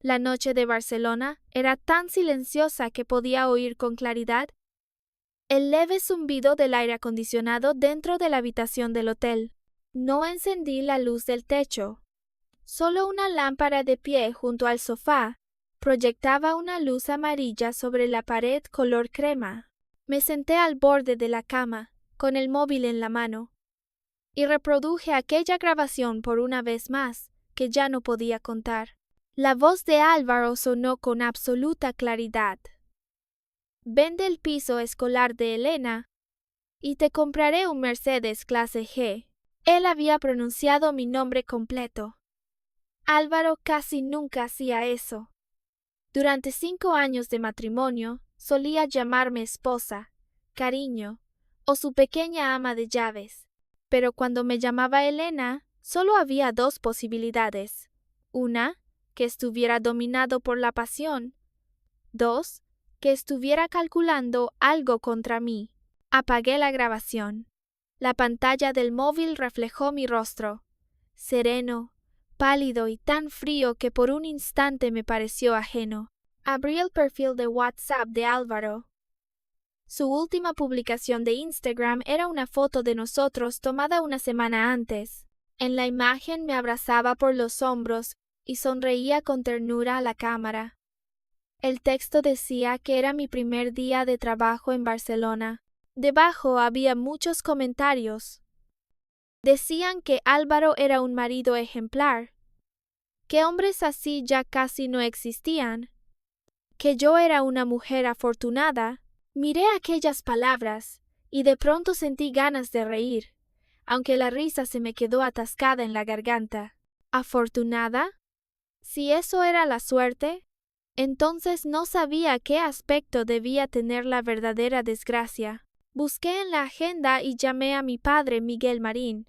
La noche de Barcelona era tan silenciosa que podía oír con claridad el leve zumbido del aire acondicionado dentro de la habitación del hotel. No encendí la luz del techo. Solo una lámpara de pie junto al sofá proyectaba una luz amarilla sobre la pared color crema. Me senté al borde de la cama, con el móvil en la mano, y reproduje aquella grabación por una vez más, que ya no podía contar. La voz de Álvaro sonó con absoluta claridad. Vende el piso escolar de Elena y te compraré un Mercedes clase G. Él había pronunciado mi nombre completo. Álvaro casi nunca hacía eso. Durante 5 años de matrimonio, solía llamarme esposa, cariño o su pequeña ama de llaves. Pero cuando me llamaba Elena, solo había 2 posibilidades. Una, que estuviera dominado por la pasión. 2, que estuviera calculando algo contra mí. Apagué la grabación. La pantalla del móvil reflejó mi rostro, sereno, pálido y tan frío que por un instante me pareció ajeno. Abrí el perfil de WhatsApp de Álvaro. Su última publicación de Instagram era una foto de nosotros tomada una semana antes. En la imagen me abrazaba por los hombros y sonreía con ternura a la cámara. El texto decía que era mi primer día de trabajo en Barcelona. Debajo había muchos comentarios. Decían que Álvaro era un marido ejemplar, que hombres así ya casi no existían, que yo era una mujer afortunada. Miré aquellas palabras y de pronto sentí ganas de reír, aunque la risa se me quedó atascada en la garganta. ¿Afortunada? Si eso era la suerte, entonces no sabía qué aspecto debía tener la verdadera desgracia. Busqué en la agenda y llamé a mi padre Miguel Marín.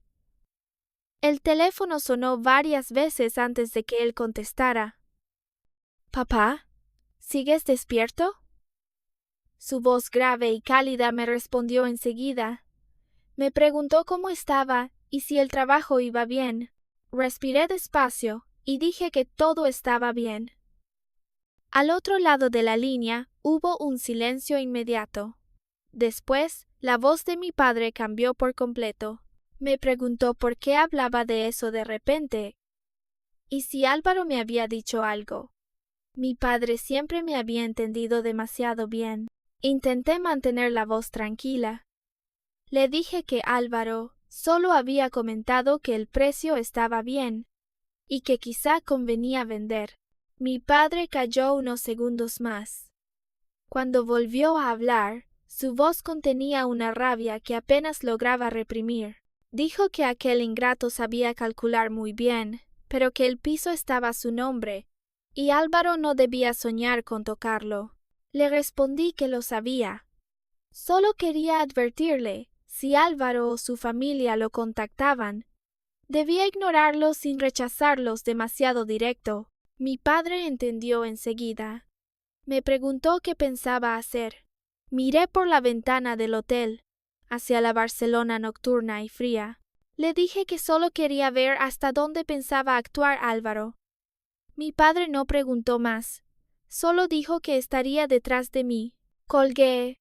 El teléfono sonó varias veces antes de que él contestara. «Papá, ¿sigues despierto?» Su voz grave y cálida me respondió enseguida. Me preguntó cómo estaba y si el trabajo iba bien. Respiré despacio y dije que todo estaba bien. Al otro lado de la línea hubo un silencio inmediato. Después, la voz de mi padre cambió por completo. Me preguntó por qué hablaba de eso de repente y si Álvaro me había dicho algo. Mi padre siempre me había entendido demasiado bien. Intenté mantener la voz tranquila. Le dije que Álvaro solo había comentado que el precio estaba bien y que quizá convenía vender. Mi padre calló unos segundos más. Cuando volvió a hablar, su voz contenía una rabia que apenas lograba reprimir. Dijo que aquel ingrato sabía calcular muy bien, pero que el piso estaba a su nombre, y Álvaro no debía soñar con tocarlo. Le respondí que lo sabía. Solo quería advertirle, si Álvaro o su familia lo contactaban, debía ignorarlos sin rechazarlos demasiado directo. Mi padre entendió enseguida. Me preguntó qué pensaba hacer. Miré por la ventana del hotel, hacia la Barcelona nocturna y fría. Le dije que solo quería ver hasta dónde pensaba actuar Álvaro. Mi padre no preguntó más. Solo dijo que estaría detrás de mí. Colgué.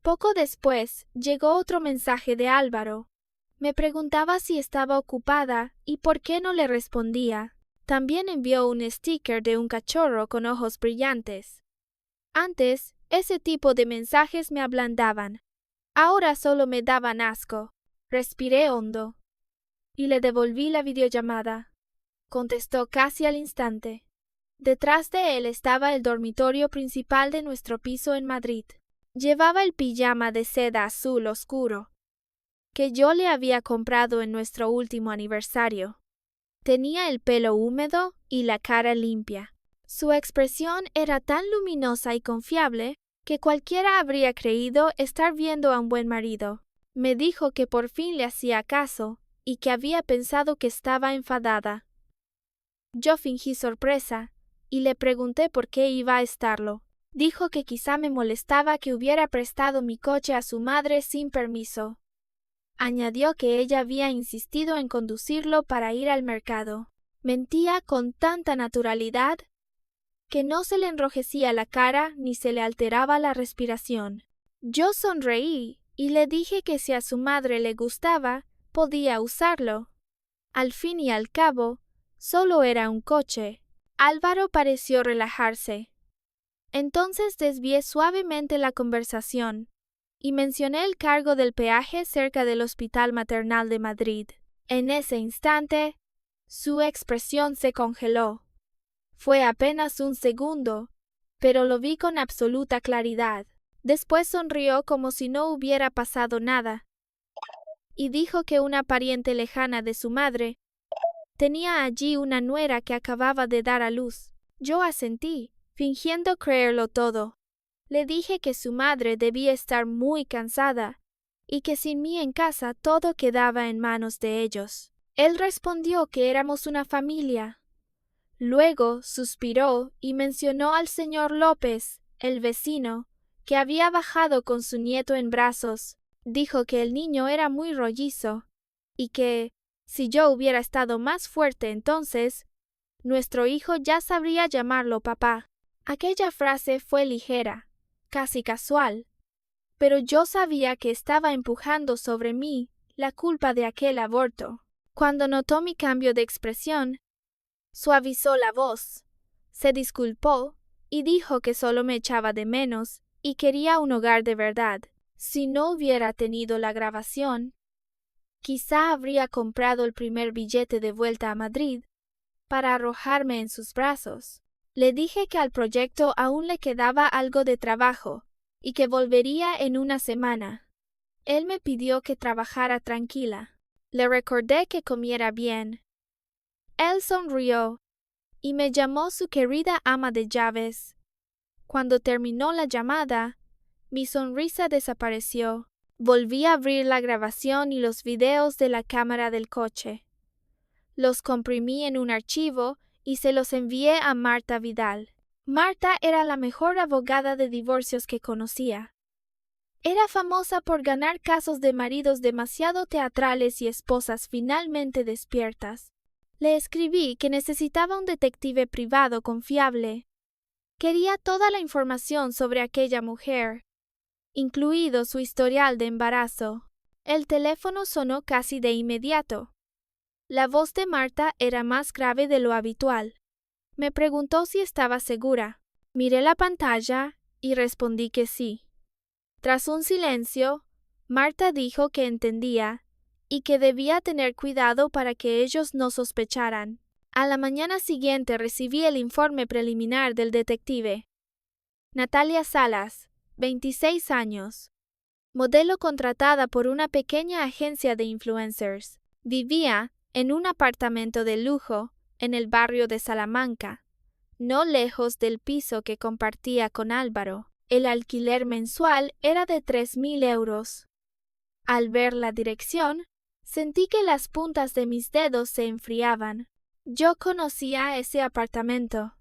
Poco después llegó otro mensaje de Álvaro. Me preguntaba si estaba ocupada y por qué no le respondía. También envió un sticker de un cachorro con ojos brillantes. Antes, ese tipo de mensajes me ablandaban. Ahora solo me daban asco. Respiré hondo y le devolví la videollamada. Contestó casi al instante. Detrás de él estaba el dormitorio principal de nuestro piso en Madrid. Llevaba el pijama de seda azul oscuro que yo le había comprado en nuestro último aniversario. Tenía el pelo húmedo y la cara limpia. Su expresión era tan luminosa y confiable que cualquiera habría creído estar viendo a un buen marido. Me dijo que por fin le hacía caso y que había pensado que estaba enfadada. Yo fingí sorpresa y le pregunté por qué iba a estarlo. Dijo que quizá me molestaba que hubiera prestado mi coche a su madre sin permiso. Añadió que ella había insistido en conducirlo para ir al mercado. Mentía con tanta naturalidad que no se le enrojecía la cara ni se le alteraba la respiración. Yo sonreí y le dije que si a su madre le gustaba, podía usarlo. Al fin y al cabo, solo era un coche. Álvaro pareció relajarse. Entonces desvié suavemente la conversación y mencioné el cargo del peaje cerca del Hospital Maternal de Madrid. En ese instante, su expresión se congeló. Fue apenas un segundo, pero lo vi con absoluta claridad. Después sonrió como si no hubiera pasado nada y dijo que una pariente lejana de su madre tenía allí una nuera que acababa de dar a luz. Yo asentí, fingiendo creerlo todo. Le dije que su madre debía estar muy cansada y que sin mí en casa todo quedaba en manos de ellos. Él respondió que éramos una familia. Luego suspiró y mencionó al señor López, el vecino, que había bajado con su nieto en brazos. Dijo que el niño era muy rollizo y que, si yo hubiera estado más fuerte entonces, nuestro hijo ya sabría llamarlo papá. Aquella frase fue ligera, casi casual, pero yo sabía que estaba empujando sobre mí la culpa de aquel aborto. Cuando notó mi cambio de expresión, suavizó la voz, se disculpó y dijo que solo me echaba de menos y quería un hogar de verdad. Si no hubiera tenido la grabación, quizá habría comprado el primer billete de vuelta a Madrid para arrojarme en sus brazos. Le dije que al proyecto aún le quedaba algo de trabajo y que volvería en una semana. Él me pidió que trabajara tranquila. Le recordé que comiera bien. Él sonrió y me llamó su querida ama de llaves. Cuando terminó la llamada, mi sonrisa desapareció. Volví a abrir la grabación y los videos de la cámara del coche. Los comprimí en un archivo y se los envié a Marta Vidal. Marta era la mejor abogada de divorcios que conocía. Era famosa por ganar casos de maridos demasiado teatrales y esposas finalmente despiertas. Le escribí que necesitaba un detective privado confiable. Quería toda la información sobre aquella mujer, incluido su historial de embarazo. El teléfono sonó casi de inmediato. La voz de Marta era más grave de lo habitual. Me preguntó si estaba segura. Miré la pantalla y respondí que sí. Tras un silencio, Marta dijo que entendía y que debía tener cuidado para que ellos no sospecharan. A la mañana siguiente recibí el informe preliminar del detective. Natalia Salas, 26 años. Modelo contratada por una pequeña agencia de influencers. Vivía en un apartamento de lujo en el barrio de Salamanca, no lejos del piso que compartía con Álvaro. El alquiler mensual era de 3.000 euros. Al ver la dirección, sentí que las puntas de mis dedos se enfriaban. Yo conocía ese apartamento.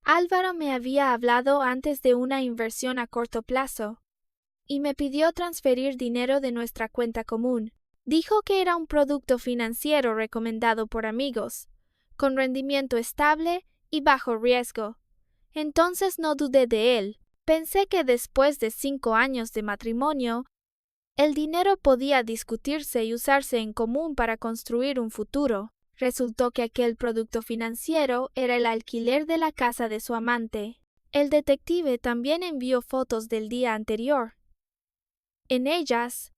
Álvaro me había hablado antes de una inversión a corto plazo y me pidió transferir dinero de nuestra cuenta común. Dijo que era un producto financiero recomendado por amigos, con rendimiento estable y bajo riesgo. Entonces no dudé de él. Pensé que después de 5 años de matrimonio, el dinero podía discutirse y usarse en común para construir un futuro. Resultó que aquel producto financiero era el alquiler de la casa de su amante. El detective también envió fotos del día anterior. En ellas,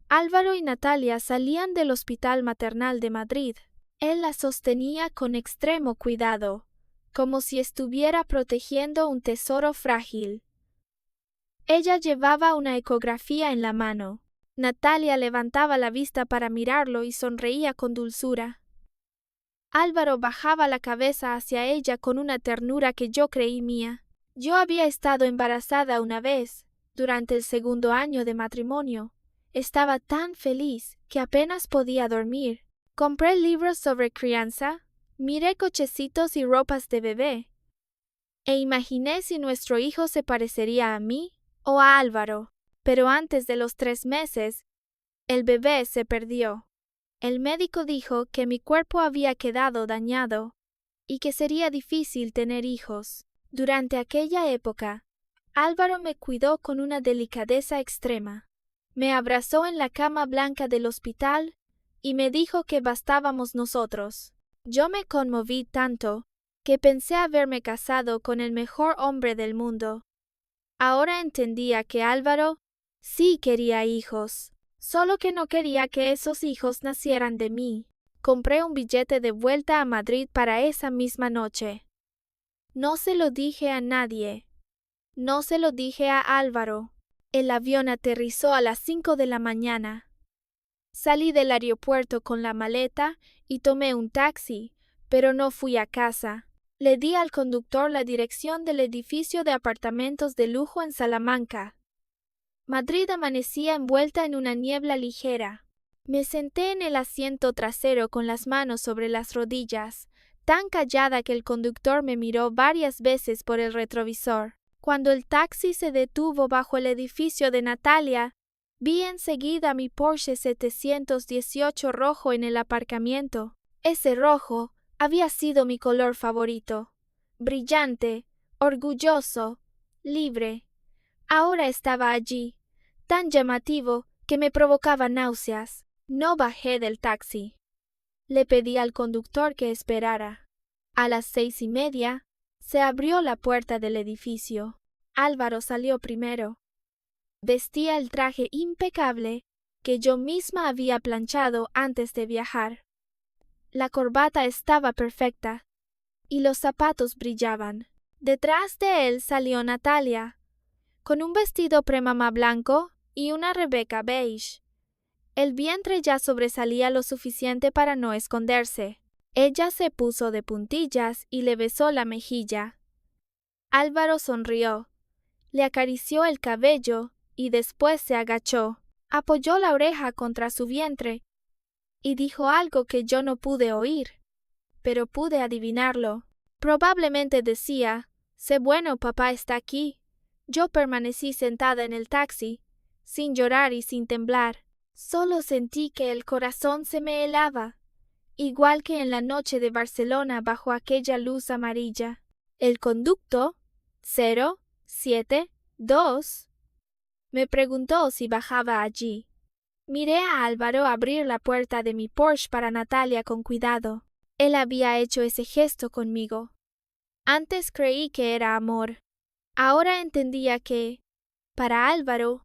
Álvaro y Natalia salían del Hospital Maternal de Madrid. Él la sostenía con extremo cuidado, como si estuviera protegiendo un tesoro frágil. Ella llevaba una ecografía en la mano. Natalia levantaba la vista para mirarlo y sonreía con dulzura. Álvaro bajaba la cabeza hacia ella con una ternura que yo creí mía. Yo había estado embarazada una vez, durante el 2.º año de matrimonio. Estaba tan feliz que apenas podía dormir. Compré libros sobre crianza, miré cochecitos y ropas de bebé, e imaginé si nuestro hijo se parecería a mí o a Álvaro. Pero antes de los 3 meses, el bebé se perdió. El médico dijo que mi cuerpo había quedado dañado y que sería difícil tener hijos. Durante aquella época, Álvaro me cuidó con una delicadeza extrema. Me abrazó en la cama blanca del hospital y me dijo que bastábamos nosotros. Yo me conmoví tanto que pensé haberme casado con el mejor hombre del mundo. Ahora entendía que Álvaro sí quería hijos, solo que no quería que esos hijos nacieran de mí. Compré un billete de vuelta a Madrid para esa misma noche. No se lo dije a nadie. No se lo dije a Álvaro. El avión aterrizó a las 5 de la mañana. Salí del aeropuerto con la maleta y tomé un taxi, pero no fui a casa. Le di al conductor la dirección del edificio de apartamentos de lujo en Salamanca. Madrid amanecía envuelta en una niebla ligera. Me senté en el asiento trasero con las manos sobre las rodillas, tan callada que el conductor me miró varias veces por el retrovisor. Cuando el taxi se detuvo bajo el edificio de Natalia, vi enseguida mi Porsche 718 rojo en el aparcamiento. Ese rojo había sido mi color favorito. Brillante, orgulloso, libre. Ahora estaba allí, tan llamativo que me provocaba náuseas. No bajé del taxi. Le pedí al conductor que esperara. A las 6:30 se abrió la puerta del edificio. Álvaro salió primero. Vestía el traje impecable que yo misma había planchado antes de viajar. La corbata estaba perfecta y los zapatos brillaban. Detrás de él salió Natalia, con un vestido premamá blanco y una Rebeca beige. El vientre ya sobresalía lo suficiente para no esconderse. Ella se puso de puntillas y le besó la mejilla. Álvaro sonrió, le acarició el cabello y después se agachó, apoyó la oreja contra su vientre y dijo algo que yo no pude oír, pero pude adivinarlo. Probablemente decía: «Sé bueno, papá está aquí». Yo permanecí sentada en el taxi, sin llorar y sin temblar. Solo sentí que el corazón se me helaba, igual que en la noche de Barcelona bajo aquella luz amarilla. El conducto 072 me preguntó si bajaba allí. Miré a Álvaro abrir la puerta de mi Porsche para Natalia con cuidado. Él había hecho ese gesto conmigo. Antes creí que era amor. Ahora entendía que, para Álvaro,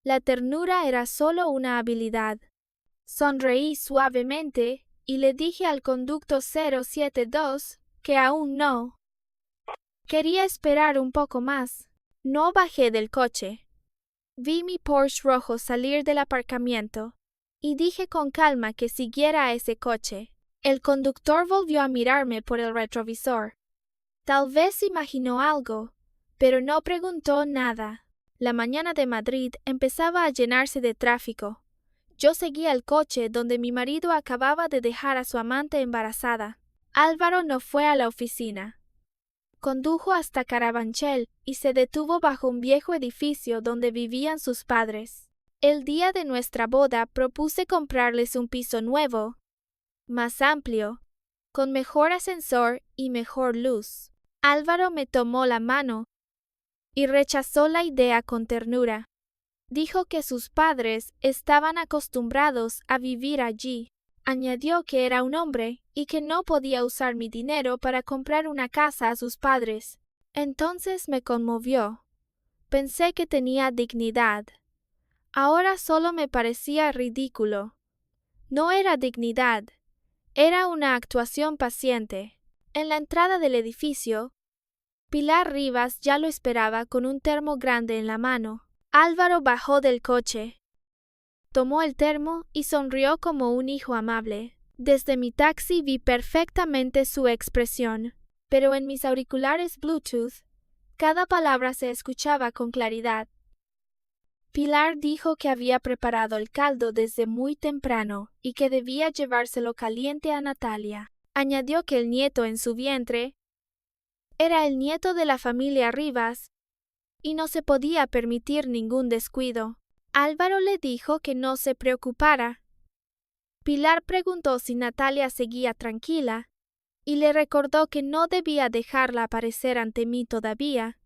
la ternura era solo una habilidad. Sonreí suavemente y le dije al conducto 072 que aún no. Quería esperar un poco más. No bajé del coche. Vi mi Porsche rojo salir del aparcamiento y dije con calma que siguiera a ese coche. El conductor volvió a mirarme por el retrovisor. Tal vez imaginó algo, pero no preguntó nada. La mañana de Madrid empezaba a llenarse de tráfico. Yo seguía el coche donde mi marido acababa de dejar a su amante embarazada. Álvaro no fue a la oficina. Condujo hasta Carabanchel y se detuvo bajo un viejo edificio donde vivían sus padres. El día de nuestra boda propuse comprarles un piso nuevo, más amplio, con mejor ascensor y mejor luz. Álvaro me tomó la mano y rechazó la idea con ternura. Dijo que sus padres estaban acostumbrados a vivir allí. Añadió que era un hombre y que no podía usar mi dinero para comprar una casa a sus padres. Entonces me conmovió. Pensé que tenía dignidad. Ahora solo me parecía ridículo. No era dignidad, era una actuación paciente. En la entrada del edificio, Pilar Rivas ya lo esperaba con un termo grande en la mano. Álvaro bajó del coche. Tomó el termo y sonrió como un hijo amable. Desde mi taxi vi perfectamente su expresión, pero en mis auriculares Bluetooth, cada palabra se escuchaba con claridad. Pilar dijo que había preparado el caldo desde muy temprano y que debía llevárselo caliente a Natalia. Añadió que el nieto en su vientre era el nieto de la familia Rivas y no se podía permitir ningún descuido. Álvaro le dijo que no se preocupara. Pilar preguntó si Natalia seguía tranquila y le recordó que no debía dejarla aparecer ante mí todavía.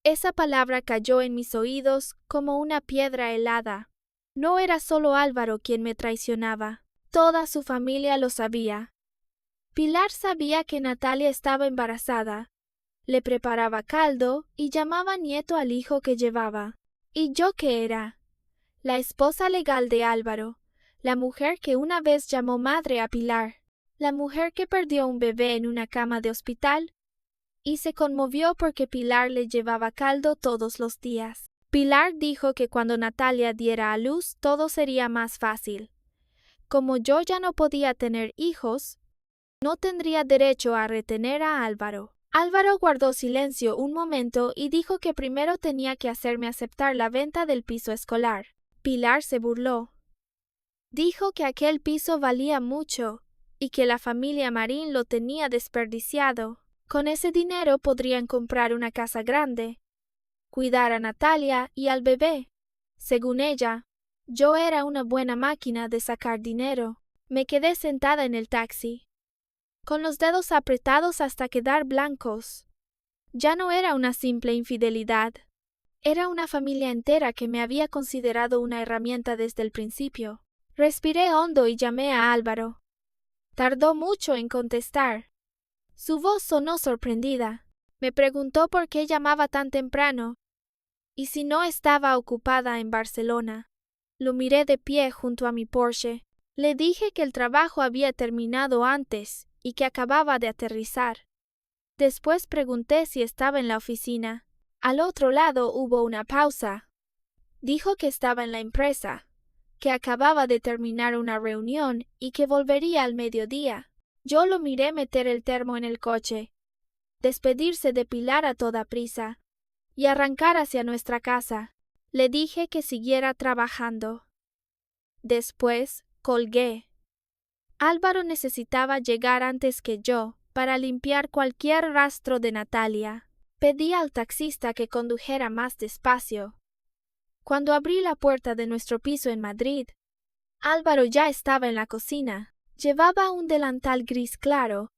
Esa palabra cayó en mis oídos como una piedra helada. No era solo Álvaro quien me traicionaba, toda su familia lo sabía. Pilar sabía que Natalia estaba embarazada. Le preparaba caldo y llamaba nieto al hijo que llevaba. ¿Y yo qué era? La esposa legal de Álvaro, la mujer que una vez llamó madre a Pilar, la mujer que perdió un bebé en una cama de hospital y se conmovió porque Pilar le llevaba caldo todos los días. Pilar dijo que cuando Natalia diera a luz todo sería más fácil. Como yo ya no podía tener hijos, no tendría derecho a retener a Álvaro. Álvaro guardó silencio un momento y dijo que primero tenía que hacerme aceptar la venta del piso escolar. Pilar se burló. Dijo que aquel piso valía mucho y que la familia Marín lo tenía desperdiciado. Con ese dinero podrían comprar una casa grande, cuidar a Natalia y al bebé. Según ella, yo era una buena máquina de sacar dinero. Me quedé sentada en el taxi, con los dedos apretados hasta quedar blancos. Ya no era una simple infidelidad. Era una familia entera que me había considerado una herramienta desde el principio. Respiré hondo y llamé a Álvaro. Tardó mucho en contestar. Su voz sonó sorprendida. Me preguntó por qué llamaba tan temprano y si no estaba ocupada en Barcelona. Lo miré de pie junto a mi Porsche. Le dije que el trabajo había terminado antes y que acababa de aterrizar. Después pregunté si estaba en la oficina. Al otro lado hubo una pausa. Dijo que estaba en la empresa, que acababa de terminar una reunión y que volvería al mediodía. Yo lo miré meter el termo en el coche, despedirse de Pilar a toda prisa y arrancar hacia nuestra casa. Le dije que siguiera trabajando. Después colgué. Álvaro necesitaba llegar antes que yo para limpiar cualquier rastro de Natalia. Pedí al taxista que condujera más despacio. Cuando abrí la puerta de nuestro piso en Madrid, Álvaro ya estaba en la cocina. Llevaba un delantal gris claro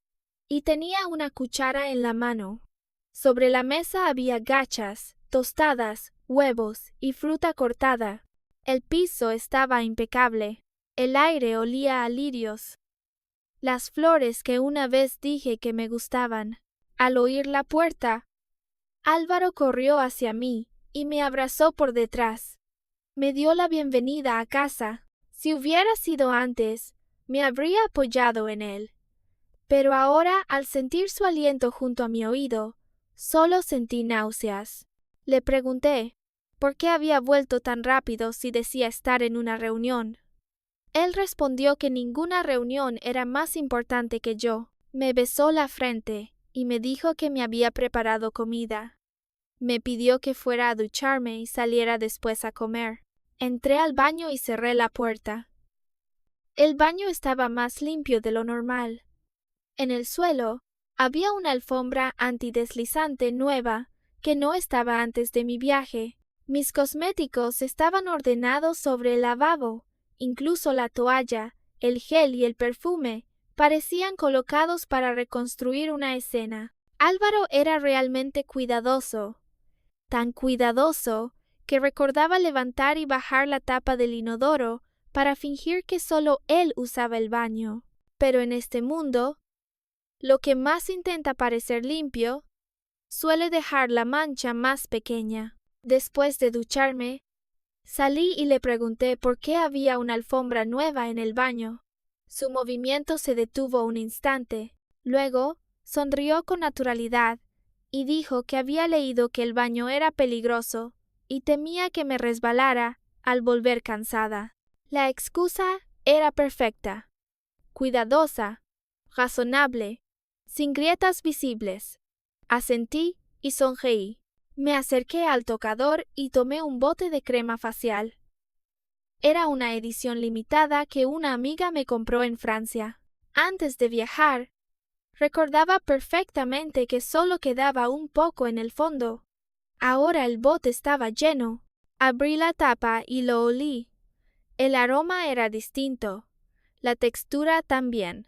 y tenía una cuchara en la mano. Sobre la mesa había gachas, tostadas, huevos y fruta cortada. El piso estaba impecable. El aire olía a lirios, las flores que una vez dije que me gustaban. Al oír la puerta, Álvaro corrió hacia mí y me abrazó por detrás. Me dio la bienvenida a casa. Si hubiera sido antes, me habría apoyado en él. Pero ahora, al sentir su aliento junto a mi oído, solo sentí náuseas. Le pregunté por qué había vuelto tan rápido si decía estar en una reunión. Él respondió que ninguna reunión era más importante que yo. Me besó la frente y me dijo que me había preparado comida. Me pidió que fuera a ducharme y saliera después a comer. Entré al baño y cerré la puerta. El baño estaba más limpio de lo normal. En el suelo había una alfombra antideslizante nueva que no estaba antes de mi viaje. Mis cosméticos estaban ordenados sobre el lavabo. Incluso la toalla, el gel y el perfume parecían colocados para reconstruir una escena. Álvaro era realmente cuidadoso, tan cuidadoso que recordaba levantar y bajar la tapa del inodoro para fingir que solo él usaba el baño. Pero en este mundo, lo que más intenta parecer limpio suele dejar la mancha más pequeña. Después de ducharme, salí y le pregunté por qué había una alfombra nueva en el baño. Su movimiento se detuvo un instante. Luego, sonrió con naturalidad y dijo que había leído que el baño era peligroso y temía que me resbalara al volver cansada. La excusa era perfecta, cuidadosa, razonable, sin grietas visibles. Asentí y sonreí. Me acerqué al tocador y tomé un bote de crema facial. Era una edición limitada que una amiga me compró en Francia. Antes de viajar, recordaba perfectamente que solo quedaba un poco en el fondo. Ahora el bote estaba lleno. Abrí la tapa y lo olí. El aroma era distinto. La textura también.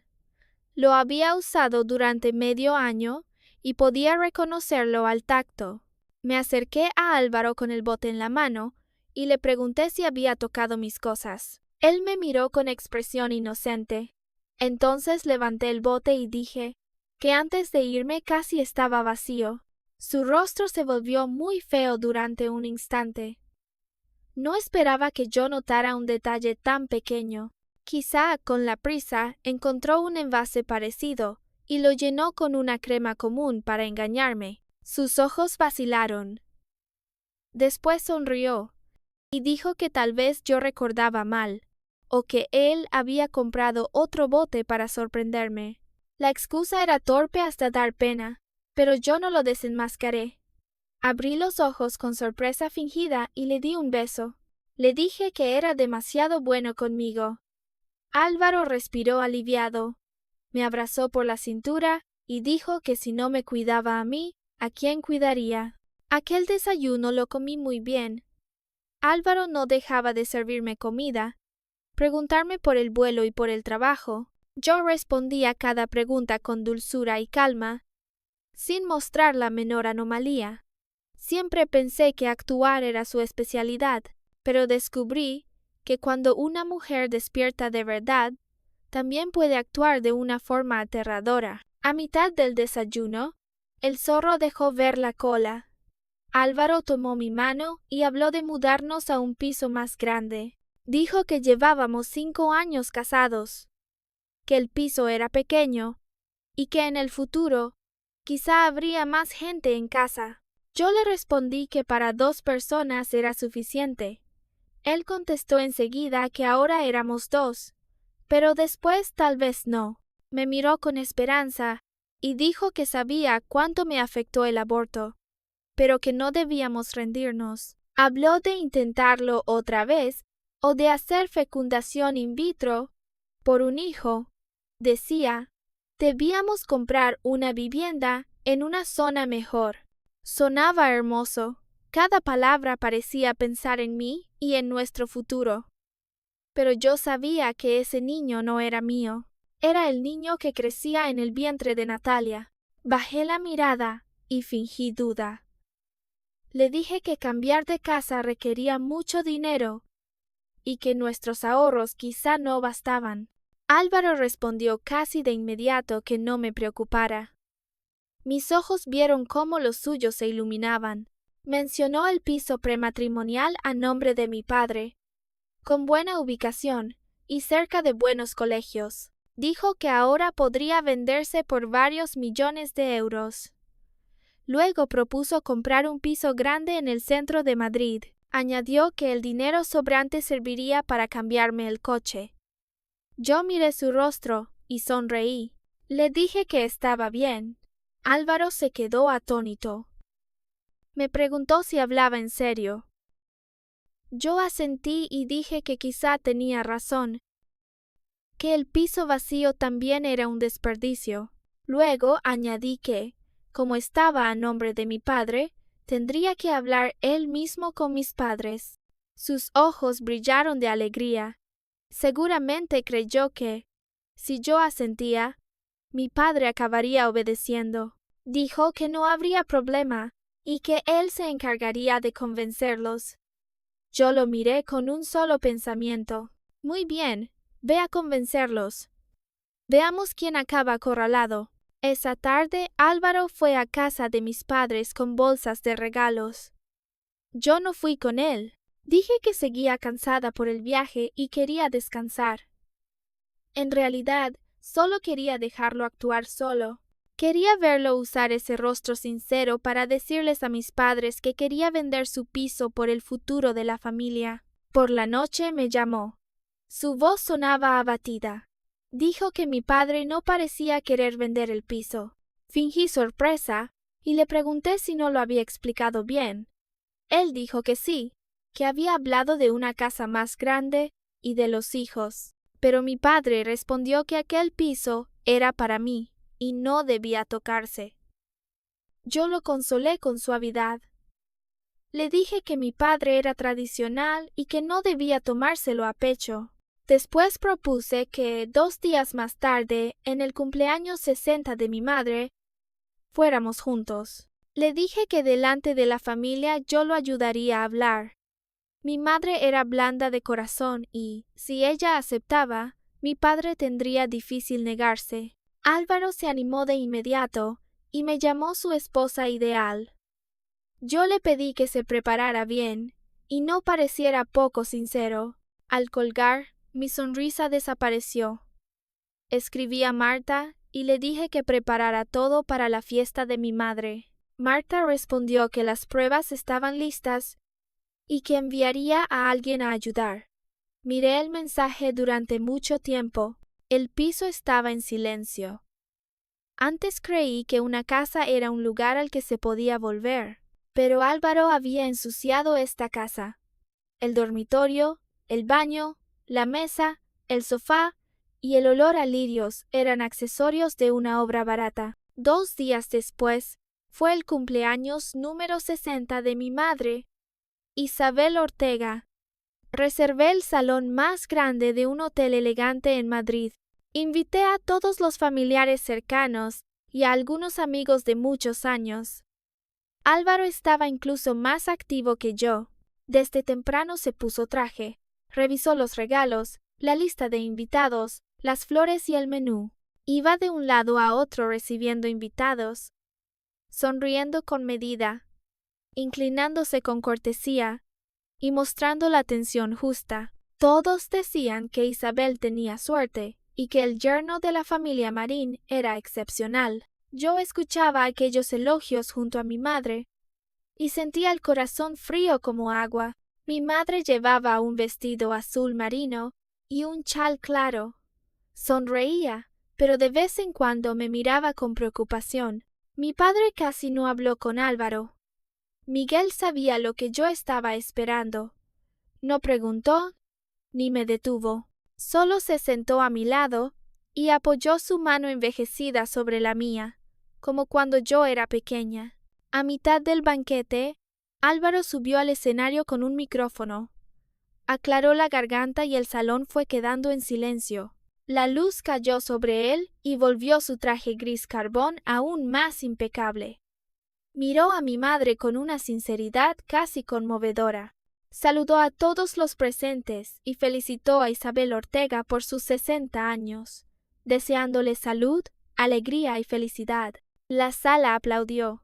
Lo había usado durante medio año y podía reconocerlo al tacto. Me acerqué a Álvaro con el bote en la mano y le pregunté si había tocado mis cosas. Él me miró con expresión inocente. Entonces levanté el bote y dije que antes de irme casi estaba vacío. Su rostro se volvió muy feo durante un instante. No esperaba que yo notara un detalle tan pequeño. Quizá, con la prisa, encontró un envase parecido y lo llenó con una crema común para engañarme. Sus ojos vacilaron. Después sonrió y dijo que tal vez yo recordaba mal, o que él había comprado otro bote para sorprenderme. La excusa era torpe hasta dar pena, pero yo no lo desenmascaré. Abrí los ojos con sorpresa fingida y le di un beso. Le dije que era demasiado bueno conmigo. Álvaro respiró aliviado. Me abrazó por la cintura y dijo que si no me cuidaba a mí, ¿a quién cuidaría? Aquel desayuno lo comí muy bien. Álvaro no dejaba de servirme comida, preguntarme por el vuelo y por el trabajo. Yo respondía a cada pregunta con dulzura y calma, sin mostrar la menor anomalía. Siempre pensé que actuar era su especialidad, pero descubrí que cuando una mujer despierta de verdad, también puede actuar de una forma aterradora. A mitad del desayuno, el zorro dejó ver la cola. Álvaro tomó mi mano y habló de mudarnos a un piso más grande. Dijo que llevábamos 5 años casados, que el piso era pequeño y que en el futuro quizá habría más gente en casa. Yo le respondí que para 2 personas era suficiente. Él contestó enseguida que ahora éramos 2, pero después tal vez no. Me miró con esperanza y dijo que sabía cuánto me afectó el aborto, pero que no debíamos rendirnos. Habló de intentarlo otra vez o de hacer fecundación in vitro por un hijo. Decía, debíamos comprar una vivienda en una zona mejor. Sonaba hermoso. Cada palabra parecía pensar en mí y en nuestro futuro. Pero yo sabía que ese niño no era mío. Era el niño que crecía en el vientre de Natalia. Bajé la mirada y fingí duda. Le dije que cambiar de casa requería mucho dinero y que nuestros ahorros quizá no bastaban. Álvaro respondió casi de inmediato que no me preocupara. Mis ojos vieron cómo los suyos se iluminaban. Mencionó el piso prematrimonial a nombre de mi padre, con buena ubicación y cerca de buenos colegios. Dijo que ahora podría venderse por varios millones de euros. Luego propuso comprar un piso grande en el centro de Madrid. Añadió que el dinero sobrante serviría para cambiarme el coche. Yo miré su rostro y sonreí. Le dije que estaba bien. Álvaro se quedó atónito. Me preguntó si hablaba en serio. Yo asentí y dije que quizá tenía razón, que el piso vacío también era un desperdicio. Luego añadí que, como estaba a nombre de mi padre, tendría que hablar él mismo con mis padres. Sus ojos brillaron de alegría. Seguramente creyó que, si yo asentía, mi padre acabaría obedeciendo. Dijo que no habría problema y que él se encargaría de convencerlos. Yo lo miré con un solo pensamiento. Muy bien, ve a convencerlos. Veamos quién acaba acorralado. Esa tarde Álvaro fue a casa de mis padres con bolsas de regalos. Yo no fui con él. Dije que seguía cansada por el viaje y quería descansar. En realidad, solo quería dejarlo actuar solo. Quería verlo usar ese rostro sincero para decirles a mis padres que quería vender su piso por el futuro de la familia. Por la noche me llamó. Su voz sonaba abatida. Dijo que mi padre no parecía querer vender el piso. Fingí sorpresa y le pregunté si no lo había explicado bien. Él dijo que sí, que había hablado de una casa más grande y de los hijos. Pero mi padre respondió que aquel piso era para mí y no debía tocarse. Yo lo consolé con suavidad. Le dije que mi padre era tradicional y que no debía tomárselo a pecho. Después propuse que 2 días más tarde, en el cumpleaños 60 de mi madre, fuéramos juntos. Le dije que delante de la familia yo lo ayudaría a hablar. Mi madre era blanda de corazón y, si ella aceptaba, mi padre tendría difícil negarse. Álvaro se animó de inmediato y me llamó su esposa ideal. Yo le pedí que se preparara bien y no pareciera poco sincero. Al colgar, mi sonrisa desapareció. Escribí a Marta y le dije que preparara todo para la fiesta de mi madre. Marta respondió que las pruebas estaban listas y que enviaría a alguien a ayudar. Miré el mensaje durante mucho tiempo. El piso estaba en silencio. Antes creí que una casa era un lugar al que se podía volver, pero Álvaro había ensuciado esta casa. El dormitorio, el baño, la mesa, el sofá y el olor a lirios eran accesorios de una obra barata. 2 días después, fue el cumpleaños número 60 de mi madre, Isabel Ortega. Reservé el salón más grande de un hotel elegante en Madrid. Invité a todos los familiares cercanos y a algunos amigos de muchos años. Álvaro estaba incluso más activo que yo. Desde temprano se puso traje, revisó los regalos, la lista de invitados, las flores y el menú. Iba de un lado a otro recibiendo invitados, sonriendo con medida, inclinándose con cortesía y mostrando la atención justa. Todos decían que Isabel tenía suerte y que el yerno de la familia Marín era excepcional. Yo escuchaba aquellos elogios junto a mi madre y sentía el corazón frío como agua. Mi madre llevaba un vestido azul marino y un chal claro. Sonreía, pero de vez en cuando me miraba con preocupación. Mi padre casi no habló con Álvaro. Miguel sabía lo que yo estaba esperando. No preguntó ni me detuvo. Solo se sentó a mi lado y apoyó su mano envejecida sobre la mía, como cuando yo era pequeña. A mitad del banquete, Álvaro subió al escenario con un micrófono. Aclaró la garganta y el salón fue quedando en silencio. La luz cayó sobre él y volvió su traje gris carbón aún más impecable. Miró a mi madre con una sinceridad casi conmovedora. Saludó a todos los presentes y felicitó a Isabel Ortega por sus 60 años, deseándole salud, alegría y felicidad. La sala aplaudió.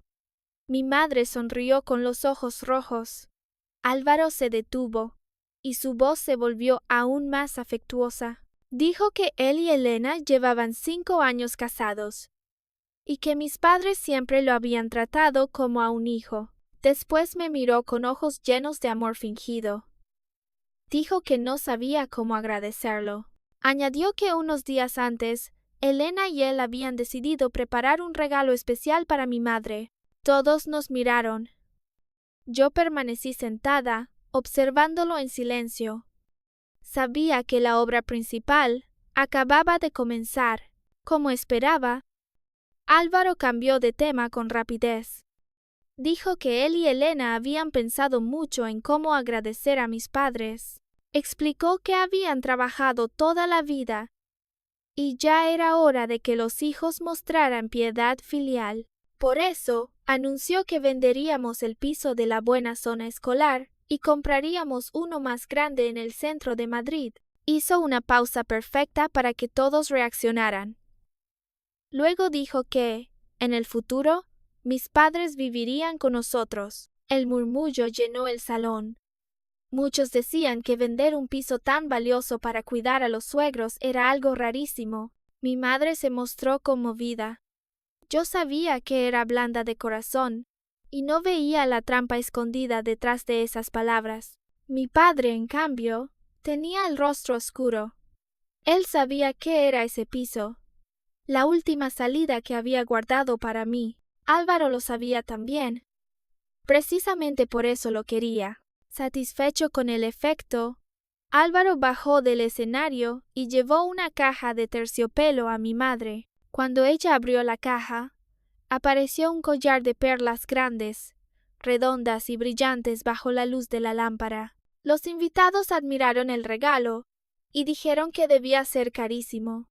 Mi madre sonrió con los ojos rojos. Álvaro se detuvo, y su voz se volvió aún más afectuosa. Dijo que él y Elena llevaban 5 años casados, y que mis padres siempre lo habían tratado como a un hijo. Después me miró con ojos llenos de amor fingido. Dijo que no sabía cómo agradecerlo. Añadió que unos días antes, Elena y él habían decidido preparar un regalo especial para mi madre. Todos nos miraron. Yo permanecí sentada, observándolo en silencio. Sabía que la obra principal acababa de comenzar. Como esperaba, Álvaro cambió de tema con rapidez. Dijo que él y Elena habían pensado mucho en cómo agradecer a mis padres. Explicó que habían trabajado toda la vida y ya era hora de que los hijos mostraran piedad filial. Por eso, anunció que venderíamos el piso de la buena zona escolar y compraríamos uno más grande en el centro de Madrid. Hizo una pausa perfecta para que todos reaccionaran. Luego dijo que, en el futuro, mis padres vivirían con nosotros. El murmullo llenó el salón. Muchos decían que vender un piso tan valioso para cuidar a los suegros era algo rarísimo. Mi madre se mostró conmovida. Yo sabía que era blanda de corazón, y no veía la trampa escondida detrás de esas palabras. Mi padre, en cambio, tenía el rostro oscuro. Él sabía qué era ese piso, la última salida que había guardado para mí. Álvaro lo sabía también. Precisamente por eso lo quería. Satisfecho con el efecto, Álvaro bajó del escenario y llevó una caja de terciopelo a mi madre. Cuando ella abrió la caja, apareció un collar de perlas grandes, redondas y brillantes bajo la luz de la lámpara. Los invitados admiraron el regalo y dijeron que debía ser carísimo.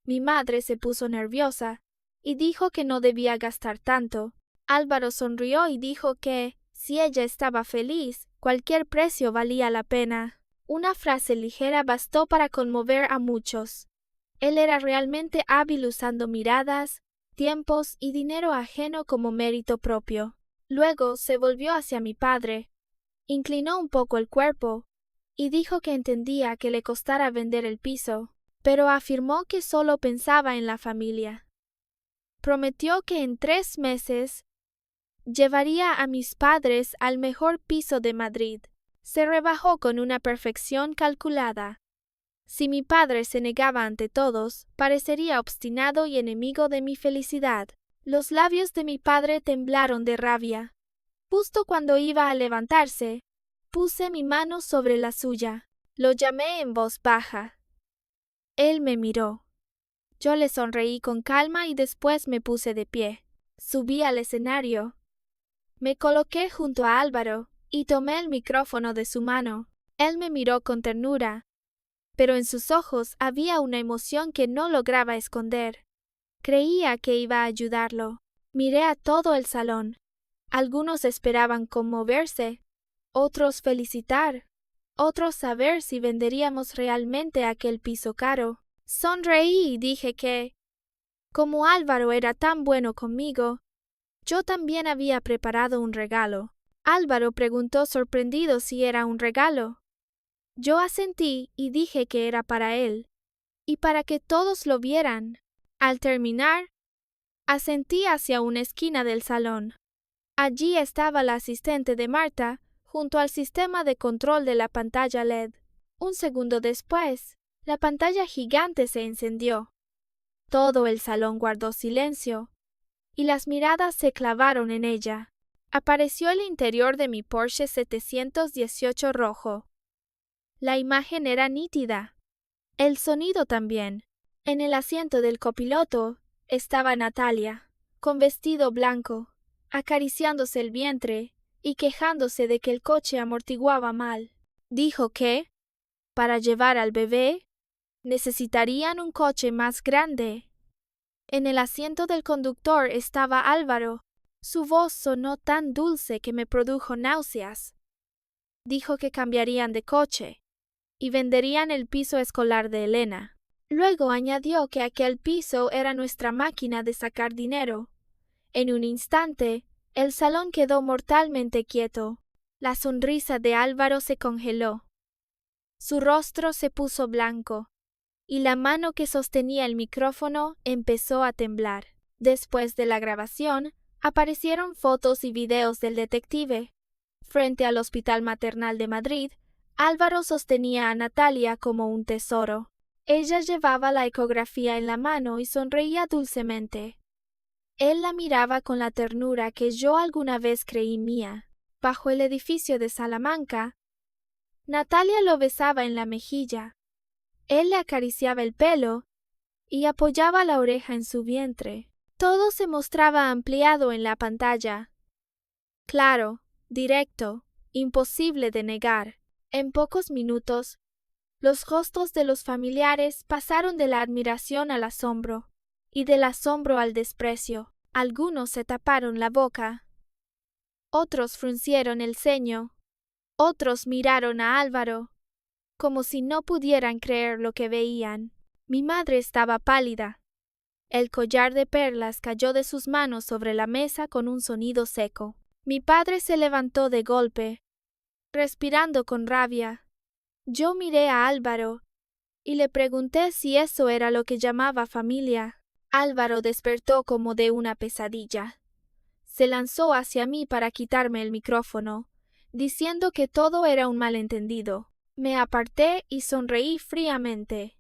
Mi madre se puso nerviosa y dijo que no debía gastar tanto. Álvaro sonrió y dijo que, si ella estaba feliz, cualquier precio valía la pena. Una frase ligera bastó para conmover a muchos. Él era realmente hábil usando miradas, tiempos y dinero ajeno como mérito propio. Luego se volvió hacia mi padre, inclinó un poco el cuerpo y dijo que entendía que le costara vender el piso, pero afirmó que solo pensaba en la familia. Prometió que en 3 meses llevaría a mis padres al mejor piso de Madrid. Se rebajó con una perfección calculada. Si mi padre se negaba ante todos, parecería obstinado y enemigo de mi felicidad. Los labios de mi padre temblaron de rabia. Justo cuando iba a levantarse, puse mi mano sobre la suya. Lo llamé en voz baja. Él me miró. Yo le sonreí con calma y después me puse de pie. Subí al escenario. Me coloqué junto a Álvaro y tomé el micrófono de su mano. Él me miró con ternura, pero en sus ojos había una emoción que no lograba esconder. Creía que iba a ayudarlo. Miré a todo el salón. Algunos esperaban conmoverse, otros felicitar, otros saber si venderíamos realmente aquel piso caro. Sonreí y dije que, como Álvaro era tan bueno conmigo, yo también había preparado un regalo. Álvaro preguntó sorprendido si era un regalo. Yo asentí y dije que era para él, y para que todos lo vieran. Al terminar, asentí hacia una esquina del salón. Allí estaba la asistente de Marta, junto al sistema de control de la pantalla LED. Un segundo después, la pantalla gigante se encendió. Todo el salón guardó silencio, y las miradas se clavaron en ella. Apareció el interior de mi Porsche 718 rojo. La imagen era nítida. El sonido también. En el asiento del copiloto estaba Natalia, con vestido blanco, acariciándose el vientre y quejándose de que el coche amortiguaba mal. Dijo que, para llevar al bebé, necesitarían un coche más grande. En el asiento del conductor estaba Álvaro. Su voz sonó tan dulce que me produjo náuseas. Dijo que cambiarían de coche y venderían el piso escolar de Elena. Luego añadió que aquel piso era nuestra máquina de sacar dinero. En un instante, el salón quedó mortalmente quieto. La sonrisa de Álvaro se congeló. Su rostro se puso blanco, y la mano que sostenía el micrófono empezó a temblar. Después de la grabación, aparecieron fotos y videos del detective. Frente al Hospital Maternal de Madrid, Álvaro sostenía a Natalia como un tesoro. Ella llevaba la ecografía en la mano y sonreía dulcemente. Él la miraba con la ternura que yo alguna vez creí mía. Bajo el edificio de Salamanca, Natalia lo besaba en la mejilla. Él le acariciaba el pelo y apoyaba la oreja en su vientre. Todo se mostraba ampliado en la pantalla. Claro, directo, imposible de negar. En pocos minutos, los rostros de los familiares pasaron de la admiración al asombro, y del asombro al desprecio. Algunos se taparon la boca. Otros fruncieron el ceño. Otros miraron a Álvaro, como si no pudieran creer lo que veían. Mi madre estaba pálida. El collar de perlas cayó de sus manos sobre la mesa con un sonido seco. Mi padre se levantó de golpe, respirando con rabia. Yo miré a Álvaro y le pregunté si eso era lo que llamaba familia. Álvaro despertó como de una pesadilla. Se lanzó hacia mí para quitarme el micrófono, diciendo que todo era un malentendido. Me aparté y sonreí fríamente.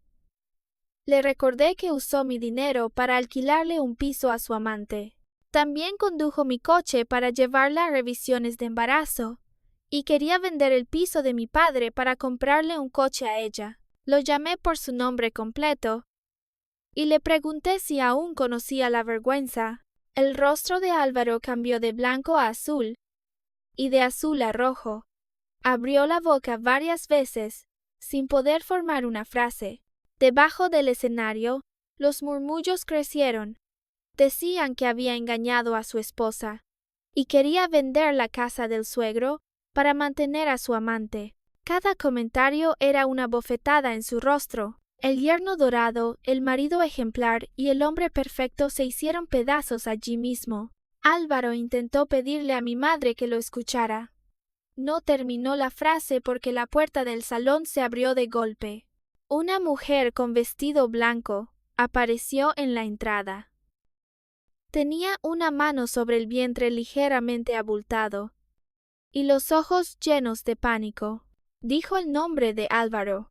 Le recordé que usó mi dinero para alquilarle un piso a su amante. También condujo mi coche para llevarla a revisiones de embarazo, y quería vender el piso de mi padre para comprarle un coche a ella. Lo llamé por su nombre completo y le pregunté si aún conocía la vergüenza. El rostro de Álvaro cambió de blanco a azul y de azul a rojo. Abrió la boca varias veces, sin poder formar una frase. Debajo del escenario, los murmullos crecieron. Decían que había engañado a su esposa y quería vender la casa del suegro para mantener a su amante. Cada comentario era una bofetada en su rostro. El yerno dorado, el marido ejemplar y el hombre perfecto se hicieron pedazos allí mismo. Álvaro intentó pedirle a mi madre que lo escuchara. No terminó la frase porque la puerta del salón se abrió de golpe. Una mujer con vestido blanco apareció en la entrada. Tenía una mano sobre el vientre ligeramente abultado y los ojos llenos de pánico. Dijo el nombre de Álvaro.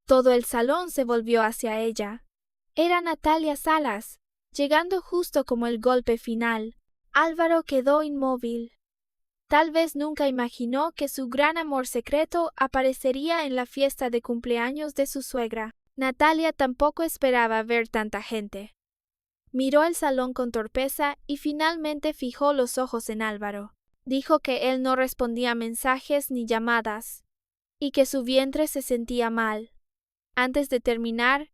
Todo el salón se volvió hacia ella. Era Natalia Salas. Llegando justo como el golpe final, Álvaro quedó inmóvil. Tal vez nunca imaginó que su gran amor secreto aparecería en la fiesta de cumpleaños de su suegra. Natalia tampoco esperaba ver tanta gente. Miró el salón con torpeza y finalmente fijó los ojos en Álvaro. Dijo que él no respondía a mensajes ni llamadas y que su vientre se sentía mal. Antes de terminar,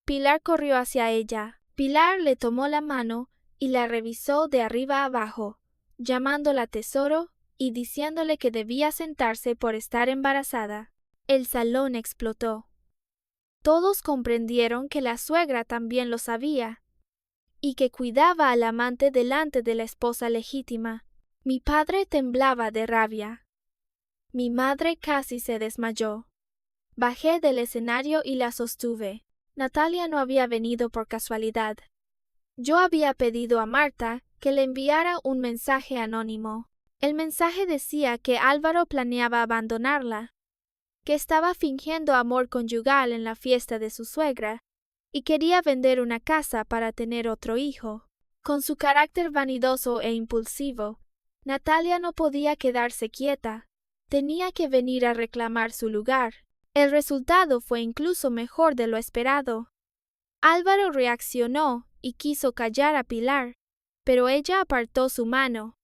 Pilar corrió hacia ella. Pilar le tomó la mano y la revisó de arriba a abajo, llamándola tesoro y diciéndole que debía sentarse por estar embarazada. El salón explotó. Todos comprendieron que la suegra también lo sabía y que cuidaba al amante delante de la esposa legítima. Mi padre temblaba de rabia. Mi madre casi se desmayó. Bajé del escenario y la sostuve. Natalia no había venido por casualidad. Yo había pedido a Marta que le enviara un mensaje anónimo. El mensaje decía que Álvaro planeaba abandonarla, que estaba fingiendo amor conyugal en la fiesta de su suegra y quería vender una casa para tener otro hijo. Con su carácter vanidoso e impulsivo, Natalia no podía quedarse quieta. Tenía que venir a reclamar su lugar. El resultado fue incluso mejor de lo esperado. Álvaro reaccionó y quiso callar a Pilar, pero ella apartó su mano.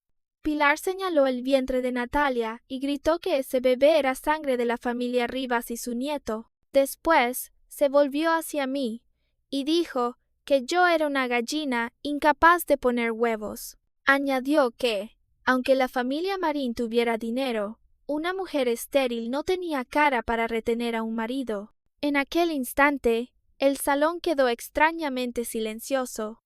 Pilar señaló el vientre de Natalia y gritó que ese bebé era sangre de la familia Rivas y su nieto. Después se volvió hacia mí y dijo que yo era una gallina incapaz de poner huevos. Añadió que, aunque la familia Marín tuviera dinero, una mujer estéril no tenía cara para retener a un marido. En aquel instante, el salón quedó extrañamente silencioso.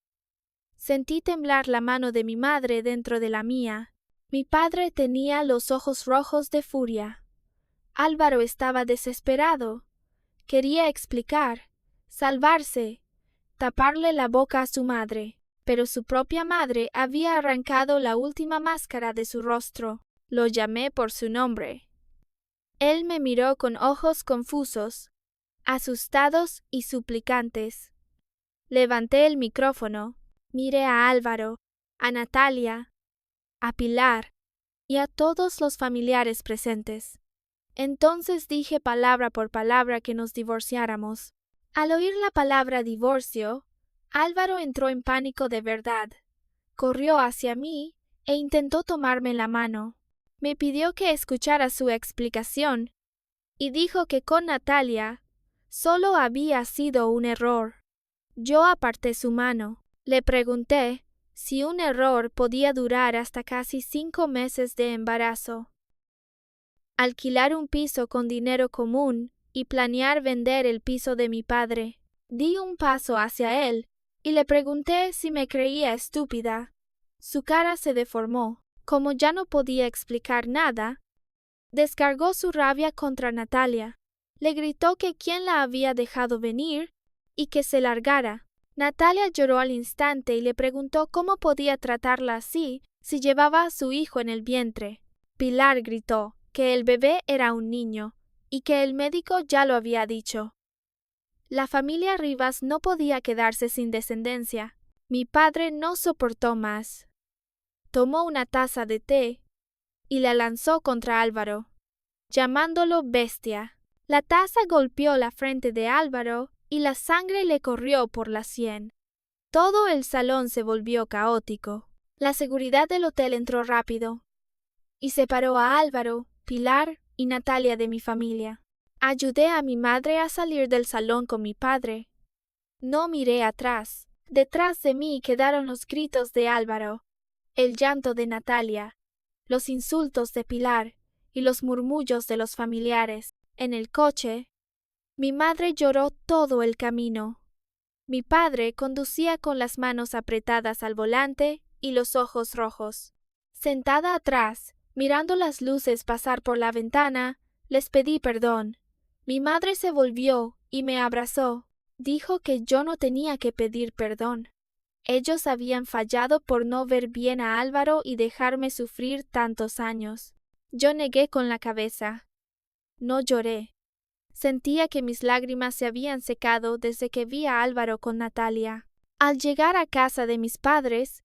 Sentí temblar la mano de mi madre dentro de la mía. Mi padre tenía los ojos rojos de furia. Álvaro estaba desesperado. Quería explicar, salvarse, taparle la boca a su madre, pero su propia madre había arrancado la última máscara de su rostro. Lo llamé por su nombre. Él me miró con ojos confusos, asustados y suplicantes. Levanté el micrófono, miré a Álvaro, a Natalia, a Pilar y a todos los familiares presentes. Entonces dije palabra por palabra que nos divorciáramos. Al oír la palabra divorcio, Álvaro entró en pánico de verdad. Corrió hacia mí e intentó tomarme la mano. Me pidió que escuchara su explicación y dijo que con Natalia solo había sido un error. Yo aparté su mano. Le pregunté si un error podía durar hasta casi 5 meses de embarazo. Alquilar un piso con dinero común y planear vender el piso de mi padre. Di un paso hacia él y le pregunté si me creía estúpida. Su cara se deformó. Como ya no podía explicar nada, descargó su rabia contra Natalia. Le gritó que quién la había dejado venir y que se largara. Natalia lloró al instante y le preguntó cómo podía tratarla así si llevaba a su hijo en el vientre. Pilar gritó que el bebé era un niño y que el médico ya lo había dicho. La familia Rivas no podía quedarse sin descendencia. Mi padre no soportó más. Tomó una taza de té y la lanzó contra Álvaro, llamándolo bestia. La taza golpeó la frente de Álvaro y la sangre le corrió por la sien. Todo el salón se volvió caótico. La seguridad del hotel entró rápido y separó a Álvaro, Pilar y Natalia de mi familia. Ayudé a mi madre a salir del salón con mi padre. No miré atrás. Detrás de mí quedaron los gritos de Álvaro, el llanto de Natalia, los insultos de Pilar y los murmullos de los familiares. En el coche, mi madre lloró todo el camino. Mi padre conducía con las manos apretadas al volante y los ojos rojos. Sentada atrás, mirando las luces pasar por la ventana, les pedí perdón. Mi madre se volvió y me abrazó. Dijo que yo no tenía que pedir perdón. Ellos habían fallado por no ver bien a Álvaro y dejarme sufrir tantos años. Yo negué con la cabeza. No lloré. Sentía que mis lágrimas se habían secado desde que vi a Álvaro con Natalia. Al llegar a casa de mis padres,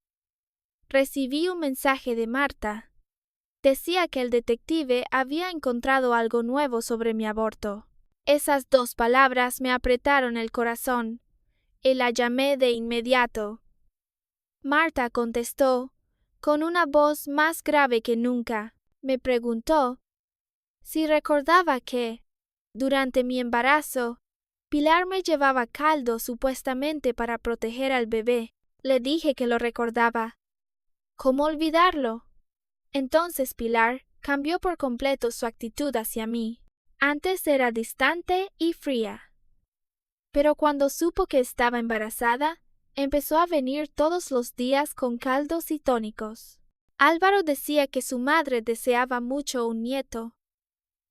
recibí un mensaje de Marta. Decía que el detective había encontrado algo nuevo sobre mi aborto. Esas 2 palabras me apretaron el corazón y la llamé de inmediato. Marta contestó con una voz más grave que nunca. Me preguntó si recordaba que, durante mi embarazo, Pilar me llevaba caldo supuestamente para proteger al bebé. Le dije que lo recordaba. ¿Cómo olvidarlo? Entonces Pilar cambió por completo su actitud hacia mí. Antes era distante y fría. Pero cuando supo que estaba embarazada, empezó a venir todos los días con caldos y tónicos. Álvaro decía que su madre deseaba mucho un nieto.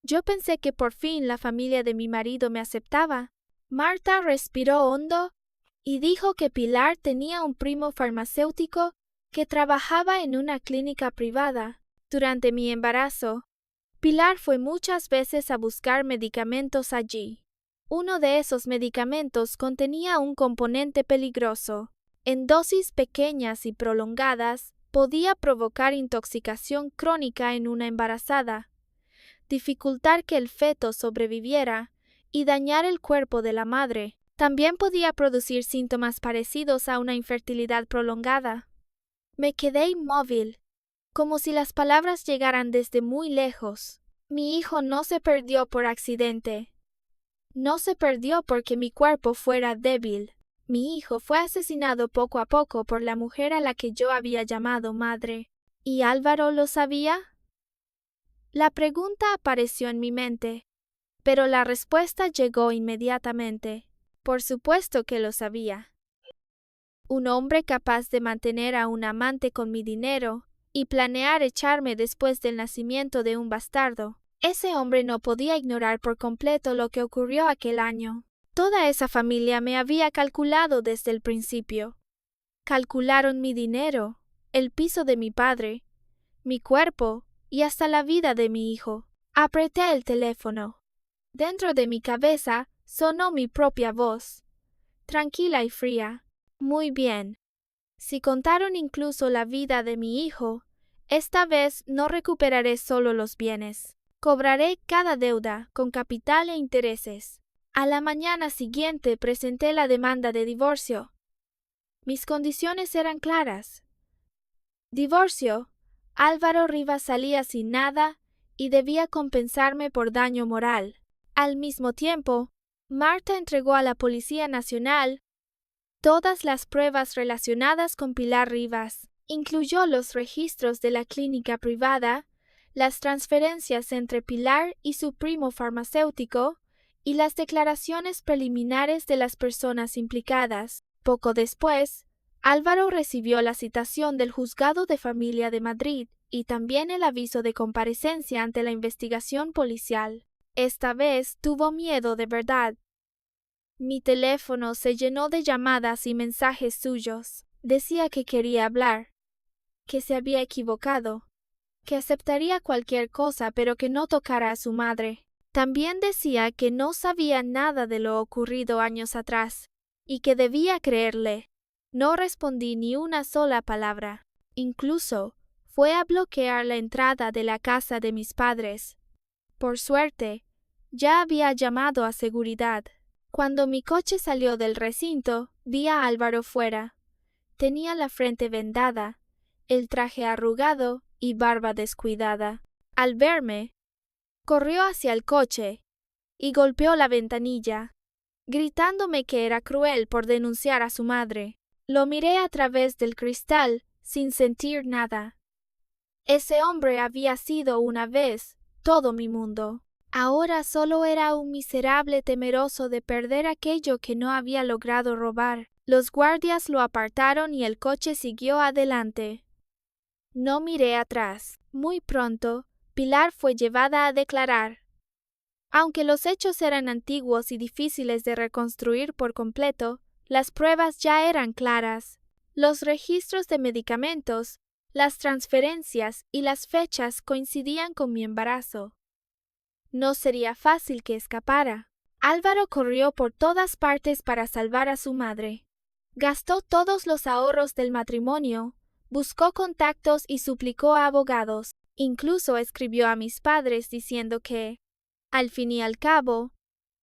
Yo pensé que por fin la familia de mi marido me aceptaba. Marta respiró hondo y dijo que Pilar tenía un primo farmacéutico que trabajaba en una clínica privada. Durante mi embarazo, Pilar fue muchas veces a buscar medicamentos allí. Uno de esos medicamentos contenía un componente peligroso. En dosis pequeñas y prolongadas, podía provocar intoxicación crónica en una embarazada, dificultar que el feto sobreviviera y dañar el cuerpo de la madre. También podía producir síntomas parecidos a una infertilidad prolongada. Me quedé inmóvil, como si las palabras llegaran desde muy lejos. Mi hijo no se perdió por accidente. No se perdió porque mi cuerpo fuera débil. Mi hijo fue asesinado poco a poco por la mujer a la que yo había llamado madre. ¿Y Álvaro lo sabía? La pregunta apareció en mi mente, pero la respuesta llegó inmediatamente. Por supuesto que lo sabía. Un hombre capaz de mantener a un amante con mi dinero y planear echarme después del nacimiento de un bastardo. Ese hombre no podía ignorar por completo lo que ocurrió aquel año. Toda esa familia me había calculado desde el principio. Calcularon mi dinero, el piso de mi padre, mi cuerpo y hasta la vida de mi hijo. Apreté el teléfono. Dentro de mi cabeza sonó mi propia voz, tranquila y fría. Muy bien. Si contaron incluso la vida de mi hijo, esta vez no recuperaré solo los bienes. Cobraré cada deuda con capital e intereses. A la mañana siguiente presenté la demanda de divorcio. Mis condiciones eran claras. Divorcio. Álvaro Rivas salía sin nada y debía compensarme por daño moral. Al mismo tiempo, Marta entregó a la Policía Nacional todas las pruebas relacionadas con Pilar Rivas. Incluyó los registros de la clínica privada, las transferencias entre Pilar y su primo farmacéutico y las declaraciones preliminares de las personas implicadas. Poco después, Álvaro recibió la citación del Juzgado de Familia de Madrid y también el aviso de comparecencia ante la investigación policial. Esta vez tuvo miedo de verdad. Mi teléfono se llenó de llamadas y mensajes suyos. Decía que quería hablar, que se había equivocado, que aceptaría cualquier cosa pero que no tocara a su madre. También decía que no sabía nada de lo ocurrido años atrás y que debía creerle. No respondí ni una sola palabra. Incluso fue a bloquear la entrada de la casa de mis padres. Por suerte, ya había llamado a seguridad. Cuando mi coche salió del recinto, vi a Álvaro fuera. Tenía la frente vendada, el traje arrugado y barba descuidada. Al verme, corrió hacia el coche y golpeó la ventanilla, gritándome que era cruel por denunciar a su madre. Lo miré a través del cristal, sin sentir nada. Ese hombre había sido una vez todo mi mundo. Ahora solo era un miserable temeroso de perder aquello que no había logrado robar. Los guardias lo apartaron y el coche siguió adelante. No miré atrás. Muy pronto, Pilar fue llevada a declarar. Aunque los hechos eran antiguos y difíciles de reconstruir por completo, las pruebas ya eran claras. Los registros de medicamentos, las transferencias y las fechas coincidían con mi embarazo. No sería fácil que escapara. Álvaro corrió por todas partes para salvar a su madre. Gastó todos los ahorros del matrimonio, buscó contactos y suplicó a abogados. Incluso escribió a mis padres diciendo que, al fin y al cabo,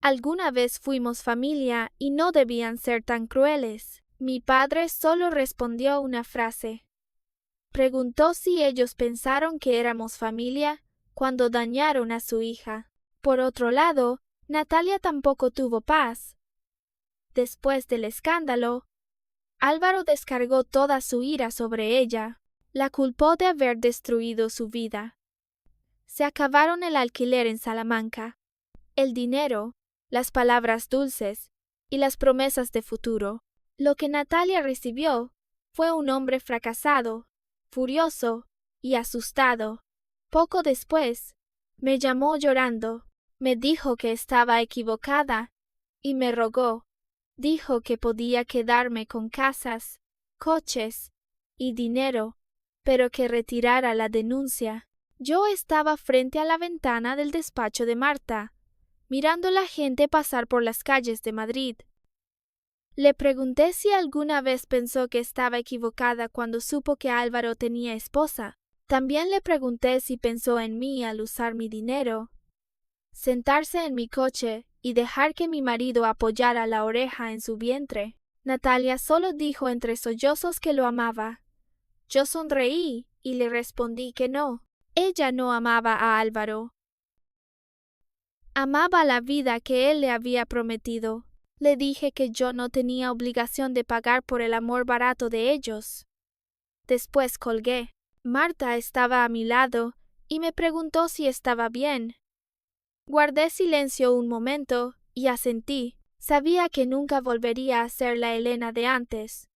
alguna vez fuimos familia y no debían ser tan crueles. Mi padre solo respondió una frase. Preguntó si ellos pensaron que éramos familia cuando dañaron a su hija. Por otro lado, Natalia tampoco tuvo paz. Después del escándalo, Álvaro descargó toda su ira sobre ella. La culpó de haber destruido su vida. Se acabaron el alquiler en Salamanca, el dinero, las palabras dulces y las promesas de futuro. Lo que Natalia recibió fue un hombre fracasado, furioso y asustado. Poco después, me llamó llorando, me dijo que estaba equivocada y me rogó. Dijo que podía quedarme con casas, coches y dinero, pero que retirara la denuncia. Yo estaba frente a la ventana del despacho de Marta, mirando a la gente pasar por las calles de Madrid. Le pregunté si alguna vez pensó que estaba equivocada cuando supo que Álvaro tenía esposa. También le pregunté si pensó en mí al usar mi dinero, sentarse en mi coche y dejar que mi marido apoyara la oreja en su vientre. Natalia solo dijo entre sollozos que lo amaba. Yo sonreí y le respondí que no. Ella no amaba a Álvaro. Amaba la vida que él le había prometido. Le dije que yo no tenía obligación de pagar por el amor barato de ellos. Después colgué. Marta estaba a mi lado y me preguntó si estaba bien. Guardé silencio un momento y asentí. Sabía que nunca volvería a ser la Elena de antes.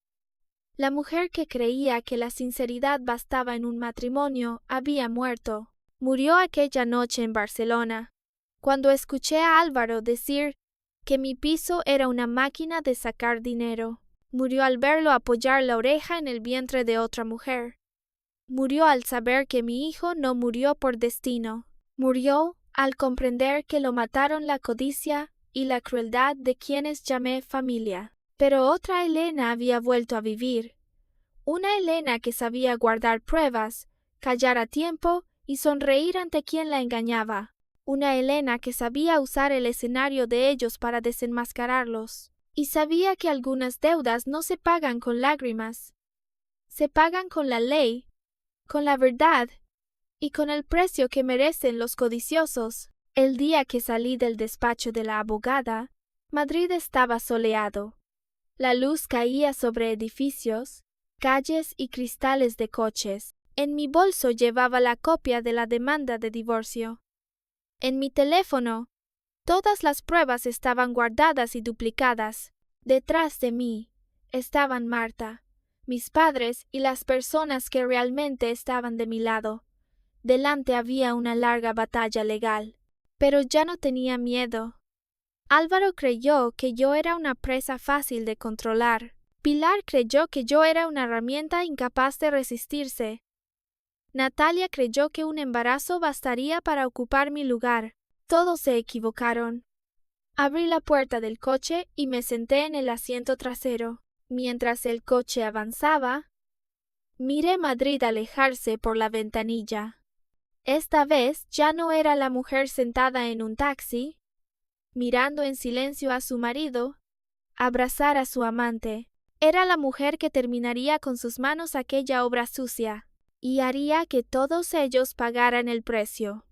La mujer que creía que la sinceridad bastaba en un matrimonio había muerto. Murió aquella noche en Barcelona, cuando escuché a Álvaro decir que mi piso era una máquina de sacar dinero. Murió al verlo apoyar la oreja en el vientre de otra mujer. Murió al saber que mi hijo no murió por destino. Murió al comprender que lo mataron la codicia y la crueldad de quienes llamé familia. Pero otra Elena había vuelto a vivir. Una Elena que sabía guardar pruebas, callar a tiempo y sonreír ante quien la engañaba. Una Elena que sabía usar el escenario de ellos para desenmascararlos. Y sabía que algunas deudas no se pagan con lágrimas. Se pagan con la ley, con la verdad y con el precio que merecen los codiciosos. El día que salí del despacho de la abogada, Madrid estaba soleado. La luz caía sobre edificios, calles y cristales de coches. En mi bolso llevaba la copia de la demanda de divorcio. En mi teléfono, todas las pruebas estaban guardadas y duplicadas. Detrás de mí estaban Marta, mis padres y las personas que realmente estaban de mi lado. Delante había una larga batalla legal, pero ya no tenía miedo. Álvaro creyó que yo era una presa fácil de controlar. Pilar creyó que yo era una herramienta incapaz de resistirse. Natalia creyó que un embarazo bastaría para ocupar mi lugar. Todos se equivocaron. Abrí la puerta del coche y me senté en el asiento trasero. Mientras el coche avanzaba, miré Madrid alejarse por la ventanilla. Esta vez ya no era la mujer sentada en un taxi, mirando en silencio a su marido abrazar a su amante. Era la mujer que terminaría con sus manos aquella obra sucia y haría que todos ellos pagaran el precio.